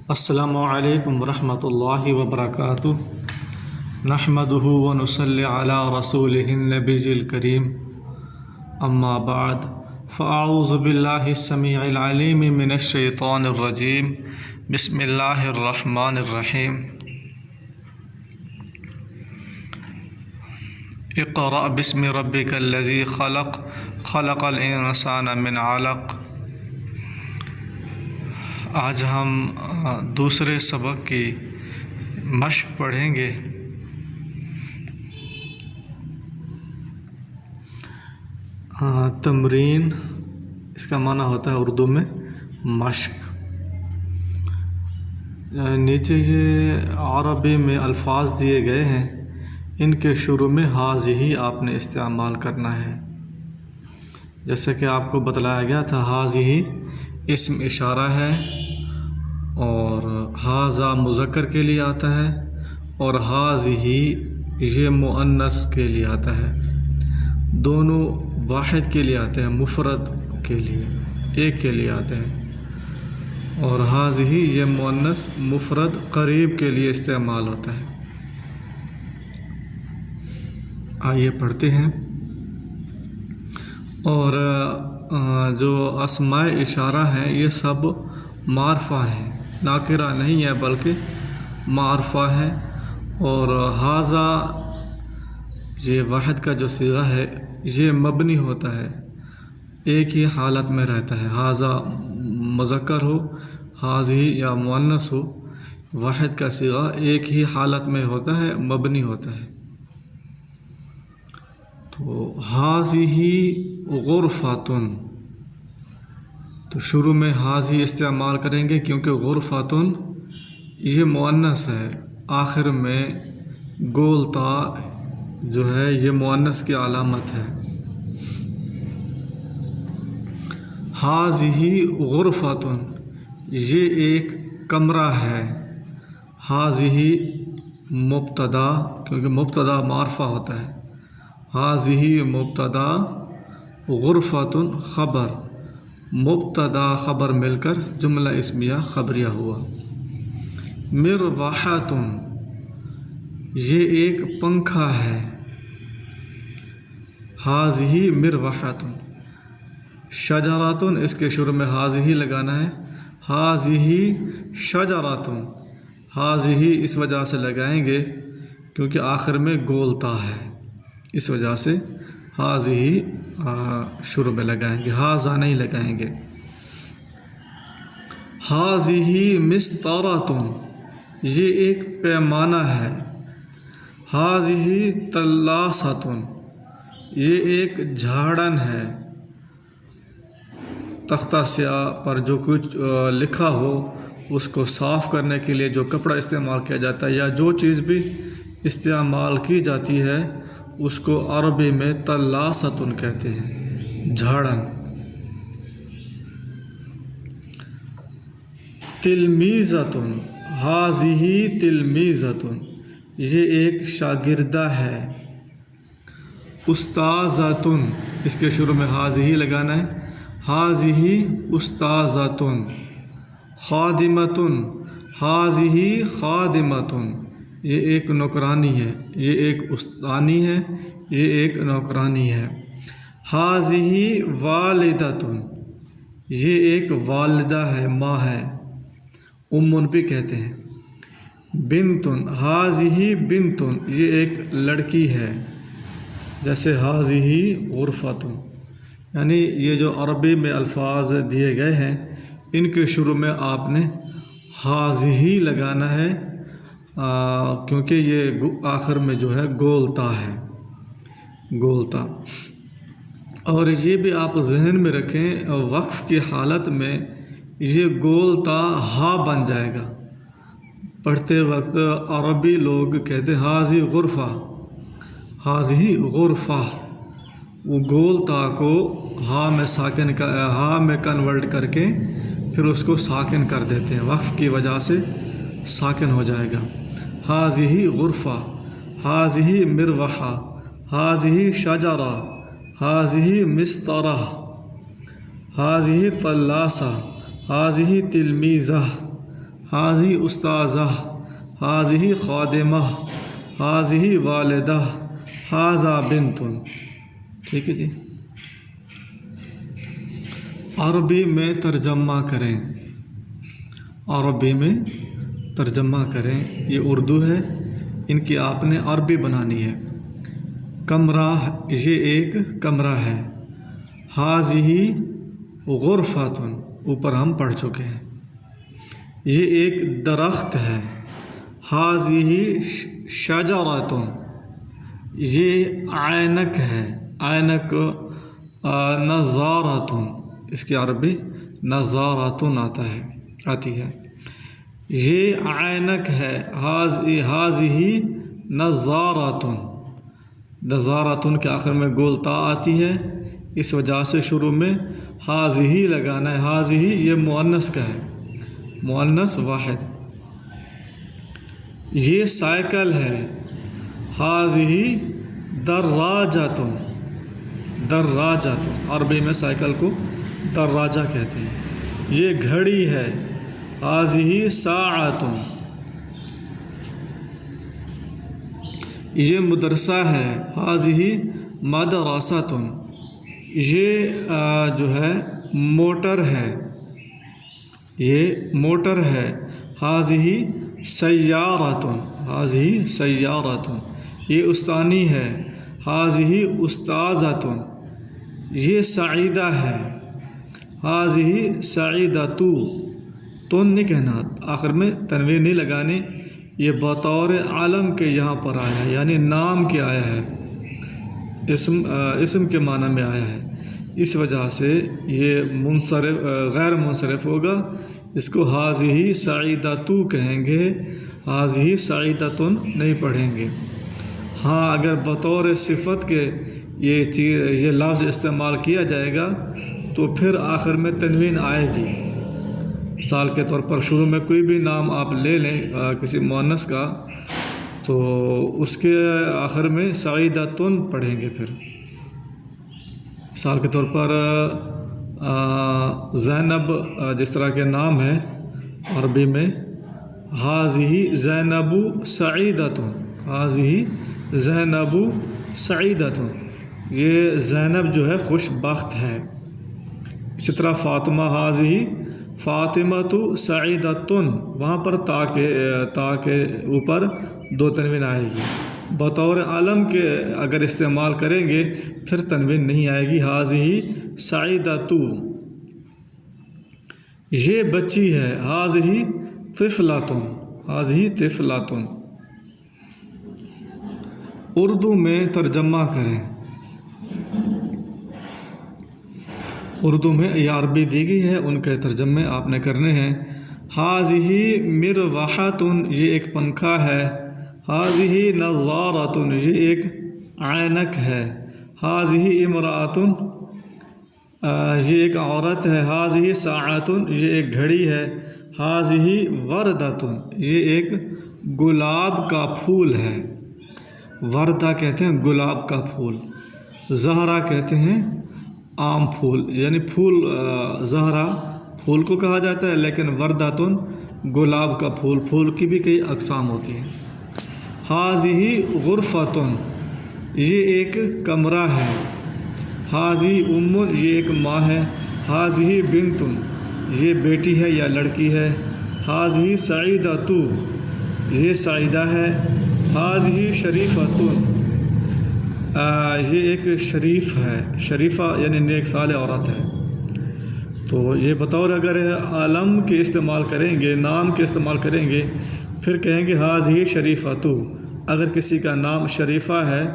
السلام علیکم ورحمۃ اللہ وبرکاتہ نحمدہ ونصلی علی رسولہ النبی الکریم اما بعد فاعوذ باللہ السمیع العلیم من الشیطان الرجیم بسم اللہ الرحمن الرحیم اقرأ بسم ربک الذی خلق خلق الانسان من علق۔ آج ہم دوسرے سبق کی مشق پڑھیں گے۔ تمرین اس کا معنی ہوتا ہے اردو میں مشق۔ نیچے یہ عربی میں الفاظ دیے گئے ہیں، ان کے شروع میں ہاذہ آپ نے استعمال کرنا ہے۔ جیسے کہ آپ کو بتلایا گیا تھا، ہاذہ اسم اشارہ ہے اور ھذا مذکر کے لیے آتا ہے اور ہاذہ یہ مؤنث کے لیے آتا ہے۔ دونوں واحد کے لیے آتے ہیں، مفرد کے لیے ایک کے لیے آتے ہیں، اور ہاذہ یہ مؤنث مفرد قریب کے لیے استعمال ہوتا ہے۔ آئیے پڑھتے ہیں۔ اور جو اسماء اشارہ ہیں یہ سب معرفہ ہیں، ناکرہ نہیں ہے بلکہ معرفہ ہے۔ اور ھذا یہ واحد کا جو صیغہ ہے یہ مبنی ہوتا ہے، ایک ہی حالت میں رہتا ہے۔ ھذا مذکر ہو، ھذہ یا مؤنث ہو، واحد کا صیغہ ایک ہی حالت میں ہوتا ہے، مبنی ہوتا ہے۔ تو ھذہ غرفتٌ، تو شروع میں ھذہ استعمال کریں گے کیونکہ غرفتٌ یہ مؤنث ہے، آخر میں گول تا جو ہے یہ مؤنث کی علامت ہے۔ ھذہ غرفتٌ یہ ایک کمرہ ہے۔ ھذہ مبتدا، کیونکہ مبتدا معرفہ ہوتا ہے، ھذہ مبتدا غرفتٌ خبر، مبتدا خبر مل کر جملہ اسمیہ خبریہ ہوا۔ مروحۃ یہ ایک پنکھا ہے۔ ھذہ مروحۃ۔ شجرۃ اس کے شروع میں ھذہ لگانا ہے۔ ھذہ شجرۃ، ھذہ اس وجہ سے لگائیں گے کیونکہ آخر میں گول تا ہے، اس وجہ سے ھذہ شروع میں لگائیں گے، ھذا نہیں لگائیں گے۔ ھذہ مسطرۃ یہ ایک پیمانہ ہے۔ ھذہ طلاسۃ یہ ایک جھاڑن ہے۔ تختہ سیاہ پر جو کچھ لکھا ہو اس کو صاف کرنے کے لیے جو کپڑا استعمال کیا جاتا ہے یا جو چیز بھی استعمال کی جاتی ہے اس کو عربی میں طلاست کہتے ہیں، جھاڑن۔ تلمیذۃ ھذہ تلمیذۃ یہ ایک شاگردہ ہے۔ استاذۃ اس کے شروع میں ھذہ لگانا ہے۔ ھذہ استاذۃ۔ خادمۃ ھذہ خادمۃ یہ ایک نوکرانی ہے، یہ ایک استانی ہے، یہ ایک نوکرانی ہے۔ ھذہ والدۃ یہ ایک والدہ ہے، ماں ہے، ام بھی کہتے ہیں۔ بنت ھذہ بنت یہ ایک لڑکی ہے، جیسے ھذہ غرفتٌ۔ یعنی یہ جو عربی میں الفاظ دیے گئے ہیں ان کے شروع میں آپ نے ھذہ لگانا ہے، کیونکہ یہ آخر میں جو ہے گول تا ہے، گول تا۔ اور یہ بھی آپ ذہن میں رکھیں، وقف کی حالت میں یہ گول تا ہا بن جائے گا۔ پڑھتے وقت عربی لوگ کہتے ہیں ھذہ غرفہ، ھذہ غرفہ، وہ گول تا کو ہا میں کنورٹ کر کے پھر اس کو ساکن کر دیتے ہیں، وقف کی وجہ سے ساکن ہو جائے گا۔ ھذہ غرفہ، ھذہ مروحہ، ھذہ شجرہ، ھذہ مسطرہ، ھذہ طلاسہ، ھذہ تلمیذہ، हाज़ी उस्ताज़ा, हाज़ी खादिमा, हाज़ी वालिदा, हाज़ा बिन्तुन। ठीक है जी। अरबी में तर्जमा करें, अरबी में तर्जमा करें। ये उर्दू है, इनकी आपने अरबी बनानी है। कमरा, ये एक कमरा है। हाज़िही गुरफ़ातुन, ऊपर हम पढ़ चुके हैं। ये एक दरख्त है। हाज़िही शजरतुन, ये ऐनक है। ऐनक नज़ारतुन, इसकी अरबी नज़ारतुन आती है। ये ऐनक है। हाज़िही नज़ारतुन, नज़ारतुन के आखिर में गोलता आती है, इस वजह से शुरू में हाज़िही लगाना है। हाज़िही ये मुअन्नस का है, मुअन्नस वाहिद। ये साइकिल है। हाज़िही दर्राजतुन, दर्राजतुन, अरबी में साइकिल को दर्राजा कहते हैं। ये घड़ी है। हाज़िही साअतुन, ये मदरसा है। हाज़िही मदरसतुन, ये जो है मोटर है, ये मोटर है। हाज़िही सय्यारतुन, हाज़िही सय्यारतुन, ये उस्तानी है। हाज़िही उस्ताज़तुन, ये सईदा है। हाज़िही सईदतु, तुन नहीं कहना, आखिर में तनवीन नहीं लगानी। ये बतौर आलम के यहाँ पर आया है, यानी नाम के आया है, इसम के माना में आया है। इस वजह से ये मुनसरिफ गैर मुनसरिफ होगा। इसको हाज़िही सईदतु कहेंगे, हाज़िही सईदतुन नहीं पढ़ेंगे। हाँ, अगर बतौर सिफत के ये लफ्ज़ इस्तेमाल किया जाएगा तो फिर आखिर में तनवीन आएगी। मिसाल के तौर पर शुरू में कोई भी नाम आप ले लें किसी मुअन्नस का, तो उसके आखिर में सईदतुन पढ़ेंगे। फिर मिसाल के तौर पर ज़ैनब जिस तरह के नाम है अरबी में, हाज़िही ज़ैनबु सईदतुन, हाज़िही ज़ैनबु सईदतुन, ये ज़ैनब जो है खुशबख्त है। इसी तरह फ़ातिमा, हाज़िही फ़ातिमतु सईदतुन, वहाँ पर ता के ऊपर दो तनवीन आएगी। बतौर आलम के अगर इस्तेमाल करेंगे फिर तनवीन नहीं आएगी। हाज़िही सईदतु, ये बच्ची है। हाज़िही तिफ़लतुन, हाज़िही तिफ़लतुन। उर्दू में तर्जमा करें। उर्दू में ये अरबी दी गई है, उनके तर्जमे आपने करने हैं। हाज़िही मिरवाहतुन, ये एक पंखा है। हाज़िही नज़ारतुन, ये एक ऐनक है। हाज़िही इमरातुन, ये एक औरत है। हाज़िही साअतुन, ये एक घड़ी है। हाज़िही वरदतुन, ये एक गुलाब का फूल है। वर्दा कहते हैं गुलाब का फूल, ज़हरा कहते हैं आम फूल, यानी फूल ज़हरा फूल को कहा जाता है, लेकिन वर्दातुन गुलाब का फूल, फूल की भी कई अक़साम होती हैं। हाज़िही गुरफ़तुन, ये एक कमरा है। हाज़िही उम्मुन, ये एक माँ है। हाज़िही बिन्तुन, ये बेटी है या लड़की है। हाज़िही सईदतु, ये सईदा है। हाज़िही शरीफ़तुन, ये एक शरीफ है। शरीफ़ा यानी नेक साले औरत है। तो ये बतौर अगर आलम के इस्तेमाल करेंगे, नाम के इस्तेमाल करेंगे, फिर कहेंगे हाज़िही शरीफ़तु। अगर किसी का नाम शरीफ़ा है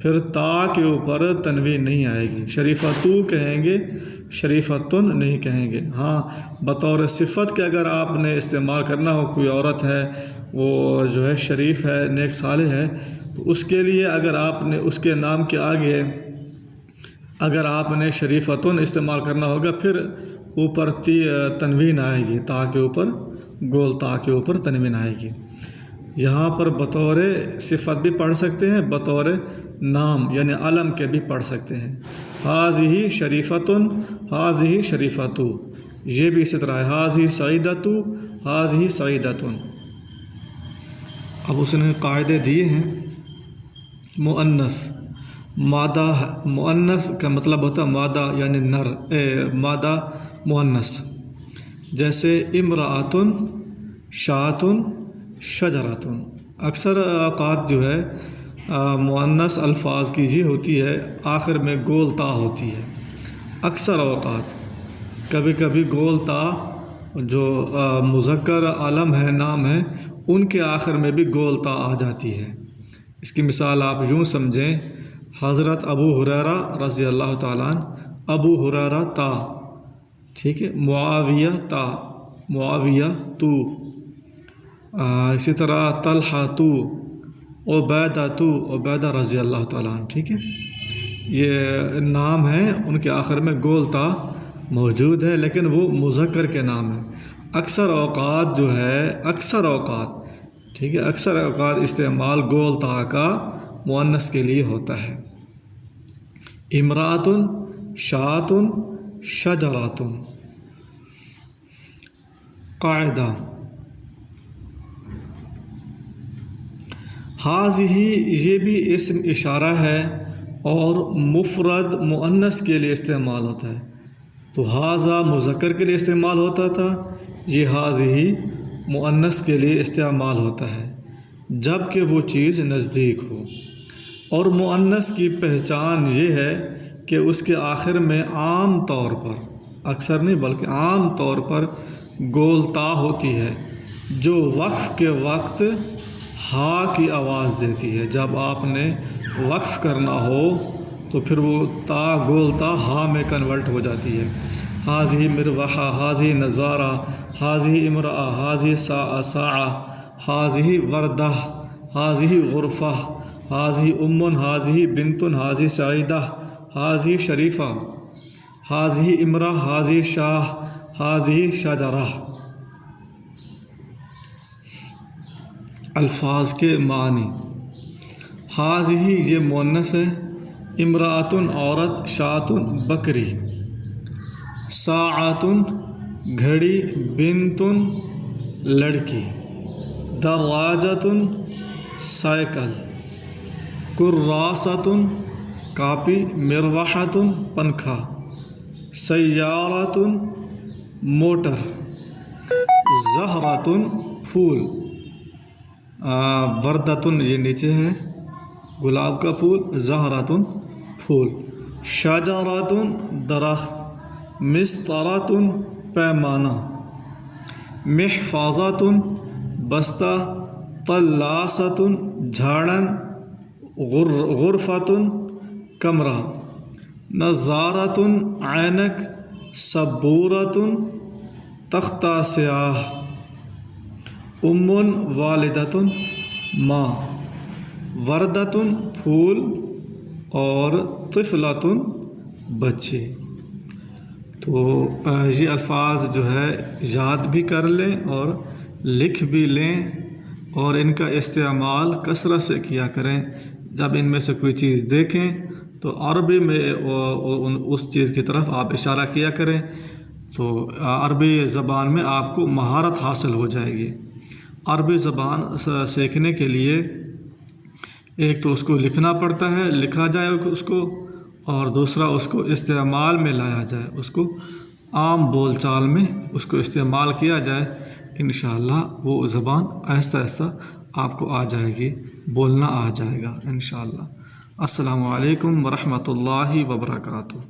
फिर ता के ऊपर तनवीन नहीं आएगी, शरीफ़तु कहेंगे, शरीफ़तुन नहीं कहेंगे। हाँ, बतौर सिफ़त के अगर आपने इस्तेमाल करना हो, कोई औरत है वो जो है शरीफ है, नेक साले है, तो उसके लिए अगर आपने उसके नाम के आगे अगर आपने शरीफ़तुन इस्तेमाल करना होगा, फिर ऊपर तनवीन आएगी, ता के ऊपर, गोल ता के ऊपर तनवीन आएगी। यहाँ पर बतौर सिफ़त भी पढ़ सकते हैं, बतौर नाम यानी अलम के भी पढ़ सकते हैं। हाज़िही शरीफ़तुन, हाज़िही शरीफ़तु, ये भी इसी तरह है। हाज़िही सईदतु, हाज़िही सईदतुन। अब उसने कायदे दिए हैं। मुअन्नस मादा, मुअन्नस का मतलब होता है मादा यानी नर, मादा मुअन्नस। जैसे इमराअतुन, शातुन, शजरतुन। अक्सर औक़ात जो है मुअन्नस अल्फाज की ये होती है आखिर में गोल ता होती है। अक्सर औक़ात कभी कभी गोल ता जो मुज़क्कर आलम है, नाम है, उनके आखिर में भी गोल ता आ जाती है। इसकी मिसाल आप यूँ समझें, हज़रत अबू हुरैरा रज़ी अल्लाह ताला अन्हु, अबू हुरैरा ता, ठीक है, मुआविया ता, मुआविया तू, इसी तरह तलहा तू, उबैदा तू, उबैदा रज़ी अल्लाह ताला अन्हु, ठीक है। ये नाम है, उनके आखिर में गोल ता मौजूद है, लेकिन वो मुज़क्कर के नाम है। अक्सर औक़ात जो है, अक्सर औक़ात, ठीक है, अक्सर औक़ात इस्तेमाल गोल ता का मुअन्नस के लिए होता है। इमरातुन, शातुन, शजरातुन। कायदा हाज़िही, ये भी इस्म इशारा है और मुफ़रद मुअन्नस के लिए इस्तेमाल होता है। तो हाज़ा मुज़क्कर के लिए इस्तेमाल होता था, ये हाज़िही मुअन्नस के लिए इस्तेमाल होता है जबकि वो चीज़ नज़दीक हो। और मुअन्नस की पहचान ये है कि उसके आखिर में आम तौर पर, अक्सर नहीं बल्कि आम तौर पर गोल ता होती है जो वक्फ़ के वक्त हा की आवाज़ देती है। जब आपने वक्फ़ करना हो तो फिर वो ता गोल ता हा में कन्वर्ट हो जाती है। हाज़िही मिरवहा, हाज़िही नज़ारा, हाज़िही इमरा, हाज़िही साआ, हाज़िही वर्दा, हाज़िही गुरफ़ा, हाज़िही उम्मुन, हाज़िही बिन्तुन, हाज़िही सईदा, हाज़िही शरीफ़ा, हाज़िही इमरा, हाज़िही शाह, हाज़िही शजरा। अल्फाज के मानी। हाज़िही ये मुअन्नस है, इमरातुन औरत, शातुन बकरी, साअतुन घड़ी, बिन्तुन लड़की, दराजतुन साइकिल, कुर्रासतुन कापी, मिरवाहतुन पंखा, सय्यारतुन मोटर, ज़हरतुन फूल, वर्दतुन ये नीचे है गुलाब का फूल, ज़हरतुन फूल, शजरतुन दरख्त, मिस्तरतुन पैमाना, महफाज़तुन बस्ता, तल्लासतुन झाड़न, गुरफ़तुन कमरा, नज़ारतुन ऐनक, सबूरतुन तख्ता स्याह, उम्मुन वालिदतुन माँ, वर्दतुन फूल और तिफ़लतुन बच्चे। तो ये अल्फाज जो है याद भी कर लें और लिख भी लें और इनका इस्तेमाल कसरत से किया करें। जब इनमें से कोई चीज़ देखें तो अरबी में उस चीज़ की तरफ आप इशारा किया करें, तो अरबी ज़बान में आपको महारत हासिल हो जाएगी। अरबी ज़बान सीखने के लिए एक तो उसको लिखना पड़ता है, लिखा जाए उसको, और दूसरा उसको इस्तेमाल में लाया जाए, उसको आम बोल चाल में उसको इस्तेमाल किया जाए। इंशाअल्लाह वो ज़बान आहिस्ता आहिस्ता आपको आ जाएगी, बोलना आ जाएगा इंशाअल्लाह। अस्सलामु अलैकुम वरहमतुल्लाहि वबरकातुहू।